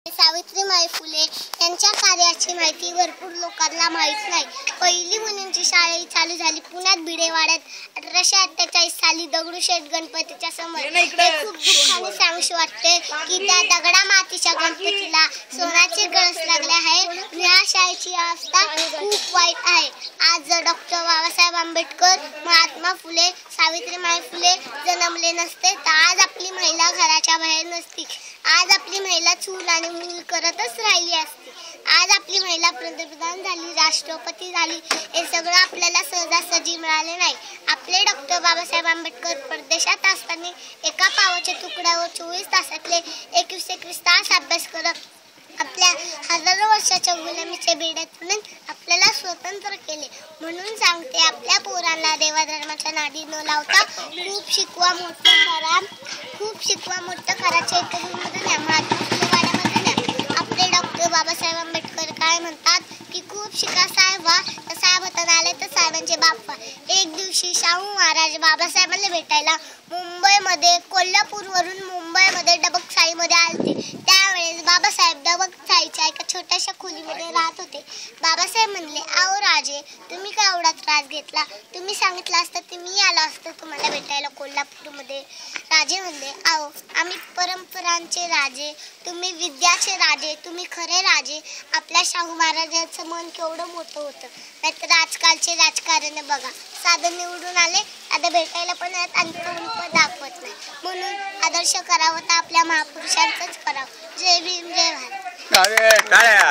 सावित्रीबाई फुले यांच्या कार्याची माहिती भरपूर लोकांना माहीत नाही। पहिली मुलींची शाळा चालू झाली पुण्यात भिडेवाड्यात 1848 साली दगडूशेठ गणपतीच्या समोर। खूप दुःखाने सांगूशी वाटते की त्या दगडा मातीच्या गणपतीला सोन्याचे कळस लागले आहे। या शाळेची अवस्था खूप वाईट आहे। आज जर डॉक्टर बाबासाहेब आंबेडकर, महात्मा फुले, सावित्रीबाई फुले जन्मले नसते तर आज आपली महिला घराच्या बाहेर नसती। आज आपली महिला चूल आणि मूल करतच राहिली असती। आज आपली महिला पंतप्रधान झाली, राष्ट्रपती झाली, हे सगळं आपल्याला सहजासहजी मिळाले नाही। आपले डॉक्टर बाबासाहेब आंबेडकर परदेशात असताना एका पावाच्या तुकड्यावर 24 तासातले 21 तास अभ्यास करत आपल्या हजारो वर्षाच्या गुलामीच्या बेड्यातून आपल्याला स्वतंत्र केले। म्हणून सांगते, आपल्या पोरांना देवाधर्माच्या नादी न लावता खूप शिकवा, मोठं करा, खूप शिकवा, मोठं करा, चैतन्यमधून या, महात्मा फुलेवाड्यामधून या। आपले डॉक्टर बाबासाहेब आंबेडकर काय म्हणतात की खूप शिका साहेब व्हा, तर साहेब हाताने आले तर साहेबांचे बाप व्हा। एक दिवशी शाहू महाराज बाबासाहेबांना भेटायला मुंबईमध्ये, कोल्हापूरवरून मुंबईमध्ये डबकसाईमध्ये आलते। त्यावेळेस बाबासाहेब डबकसाईच्या एका छोट्याशा खोलीमध्ये राहत होते। बाबासाहेब म्हणले, आओ राजे, तुम्ही काय एवढा त्रास घेतला? तुम्ही सांगितलं असतं तर मी आलो असतो तुम्हाला भेटायला कोल्हापूरमध्ये। राजे म्हणले, आओ, आम्ही परंपरांचे राजे, तुम्ही विद्याचे राजे, तुम्ही खरे राजे। आपल्या शाहू महाराजांचं मन केवढं मोठं होतं, नाहीतर आजकालचे राजकारण बघा, साधं निवडून आले, आता भेटायला पण येत आणि तोंड पण दाखवत नाही। म्हणून आदर्श करावं तर आपल्या महापुरुषांचंच करावं। जय भीम, जय भारत।